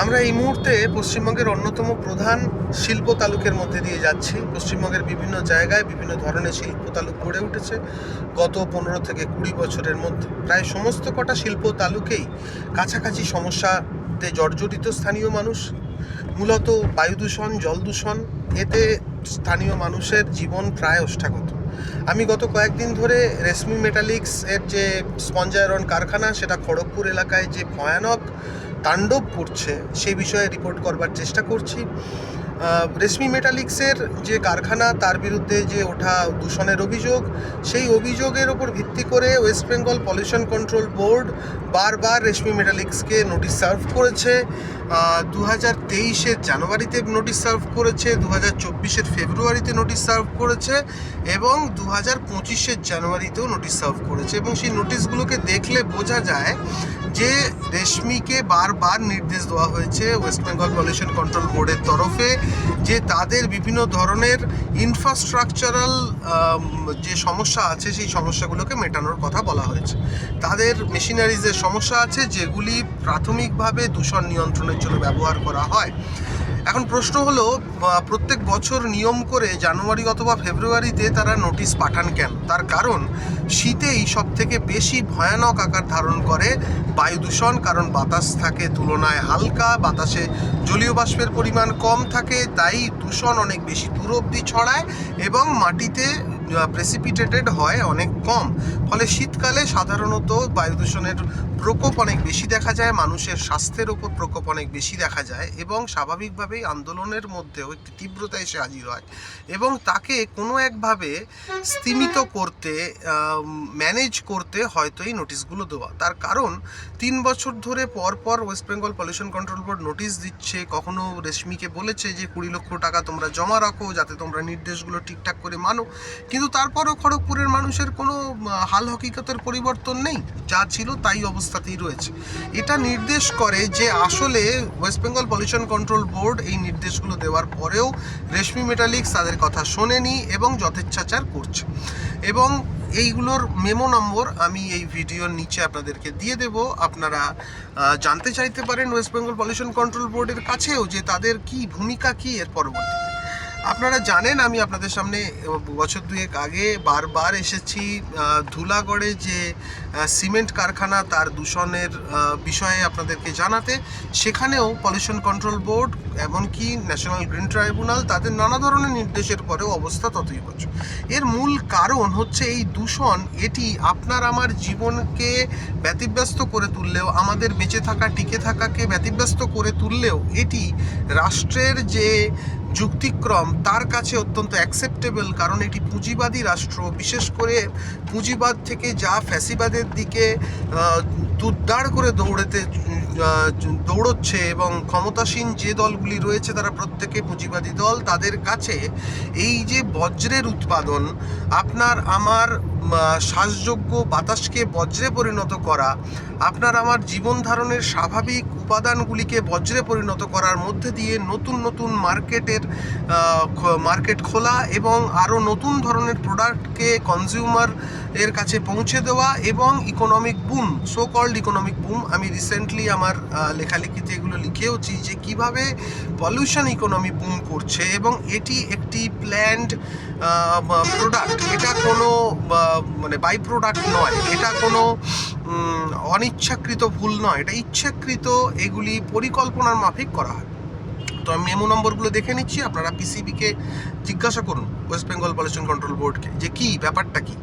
আমরা এই মুহূর্তে পশ্চিমবঙ্গের অন্যতম প্রধান শিল্প তালুকের মধ্যে দিয়ে যাচ্ছি। পশ্চিমবঙ্গের বিভিন্ন জায়গায় বিভিন্ন ধরনের শিল্প তালুক গড়ে উঠেছে গত 15 থেকে 20 বছরের মধ্যে। প্রায় সমস্ত কটা শিল্প তালুকেই কাছাকাছি সমস্যাতে জর্জরিত স্থানীয় মানুষ। মূলত বায়ু দূষণ, জল দূষণ, এতে স্থানীয় মানুষের জীবন প্রায় ওষ্ঠাগত। আমি গত কয়েকদিন ধরে রেশমি মেটালিক্স এর যে স্পঞ্জ আয়রন কারখানা, সেটা খড়গপুর এলাকায় যে ভয়ানক তাণ্ডব করছে সেই বিষয়ে রিপোর্ট করবার চেষ্টা করছি। রেশমি মেটালিক্সের যে কারখানা, তার বিরুদ্ধে যে ওঠা দূষণের অভিযোগ, সেই অভিযোগের ওপর ভিত্তি করে West Bengal pollution control board বারবার রেশমি মেটালিক্সকে নোটিশ সার্ভ করেছে। 2023-এর জানুয়ারিতে নোটিশ সার্ভ করেছে, 2024-এর ফেব্রুয়ারিতে নোটিশ সার্ভ করেছে এবং 2025-এর জানুয়ারিতেও নোটিশ সার্ভ করেছে। এবং সেই নোটিশগুলোকে দেখলে বোঝা যায় যে রেশমিকে বারবার নির্দেশ দেওয়া হয়েছে ওয়েস্ট বেঙ্গল পলিউশন কন্ট্রোল বোর্ডের তরফে যে তাদের বিভিন্ন ধরনের ইনফ্রাস্ট্রাকচারাল যে সমস্যা আছে সেই সমস্যাগুলোকে মেটানোর কথা বলা হয়েছে। তাদের মেশিনারিজের সমস্যা আছে যেগুলি প্রাথমিকভাবে দূষণ নিয়ন্ত্রণের জন্য ব্যবহার করা হয়। এখন প্রশ্ন হলো, প্রত্যেক বছর নিয়ম করে জানুয়ারি অথবা ফেব্রুয়ারিতে তারা নোটিশ পাঠান কেন? তার কারণ শীতেই সব থেকে বেশি ভয়ানক আকার ধারণ করে বায়ু দূষণ, কারণ বাতাস থাকে তুলনায় হালকা, বাতাসে জলীয় বাষ্পের পরিমাণ কম থাকে, তাই দূষণ অনেক বেশি দূর অবধি ছড়ায় এবং মাটিতে প্রেসিপিটেটেড হয় অনেক কম। ফলে শীতকালে সাধারণত বায়ু দূষণের প্রকোপ অনেক বেশি দেখা যায়, মানুষের স্বাস্থ্যের ওপর প্রকোপ অনেক বেশি দেখা যায় এবং স্বাভাবিকভাবেই আন্দোলনের মধ্যেও একটি তীব্রতা এসে হাজির হয় এবং তাকে কোনো একভাবে স্তিমিত করতে, ম্যানেজ করতে হয়তো এই নোটিশগুলো দেওয়া। তার কারণ 3 বছর ধরে পর West Bengal pollution control board notice দিচ্ছে। কখনো রেশমিকে বলেছে যে 20 লক্ষ টাকা তোমরা জমা রাখো যাতে তোমরা নির্দেশগুলো ঠিকঠাক করে মানো, কিন্তু তারপরও খড়গপুরের মানুষের কোনো হাল হকিকতের পরিবর্তন নেই, যা ছিল তাই অবস্থাতেই রয়েছে। এটা নির্দেশ করে যে আসলে West Bengal pollution control board এই নির্দেশগুলো দেওয়ার পরেও রেশমি মেটালিক্স তাদের কথা শোনেনি এবং যথেচ্ছাচার করছে। এবং এইগুলোর মেমো নম্বর আমি এই ভিডিওর নিচে আপনাদেরকে দিয়ে দেব। আপনারা জানতে চাইতে পারেন ওয়েস্ট বেঙ্গল পলিউশন কন্ট্রোল বোর্ডের কাছেও যে তাদের কি ভূমিকা কি এর পরবর্তীতে। আপনারা জানেন, আমি আপনাদের সামনে বছর দুয়েক আগে বারবার এসেছি ধুলাগড়ে যে সিমেন্ট কারখানা, তার দূষণের বিষয়ে আপনাদেরকে জানাতে। সেখানেও পলিউশন কন্ট্রোল বোর্ড, এমনকি ন্যাশনাল গ্রিন ট্রাইব্যুনাল, তাদের নানা ধরনের নির্দেশের পরেও অবস্থা ততই বছর। এর মূল কারণ হচ্ছে এই দূষণ। এটি আপনার আমার জীবনকে ব্যতিব্যস্ত করে তুললেও, আমাদের বেঁচে থাকা টিকে থাকাকে ব্যতিব্যস্ত করে তুললেও এটি রাষ্ট্রের যে যুক্তিক্রম তার কাছে অত্যন্ত অ্যাকসেপ্টেবল, কারণ এটি পুঁজিবাদী রাষ্ট্র। বিশেষ করে পুঁজিবাদ থেকে যা ফ্যাসিবাদের দিকে দুদ্দার করে দৌড়চ্ছে এবং ক্ষমতাসীন যে দলগুলি রয়েছে তারা প্রত্যেকে পুঁজিবাদী দল, তাদের কাছে এই যে বজ্রের উৎপাদন, আপনার আমার শ্বাসযোগ্য বাতাসকে বজ্রে পরিণত করা, আপনার আমার জীবন ধারণের স্বাভাবিক উপাদানগুলিকে বজ্রে পরিণত করার মধ্যে দিয়ে নতুন নতুন মার্কেট খোলা এবং আরও নতুন ধরনের প্রোডাক্টকে কনজিউমার এর কাছে পৌঁছে দেওয়া এবং economic boom, so called economic boom. আমি রিসেন্টলি আমার লেখালেখিতে এগুলো লিখেওছি যে কিভাবে পলিউশন ইকোনমি বুম করছে এবং এটি একটি প্ল্যান্ড প্রোডাক্ট। এটা কোনো মানে বাই প্রোডাক্ট নয়, এটা কোনো অনিচ্ছাকৃত ভুল নয়, এটা ইচ্ছাকৃত, এগুলি পরিকল্পনার মাফিক করা হয়। তো আমি মেমো নম্বরগুলো দেখে নিচ্ছি, আপনারা পিসিবিকে জিজ্ঞাসা করুন ওয়েস্ট বেঙ্গল পলিউশন কন্ট্রোল বোর্ডকে যে কি ব্যাপারটা কি।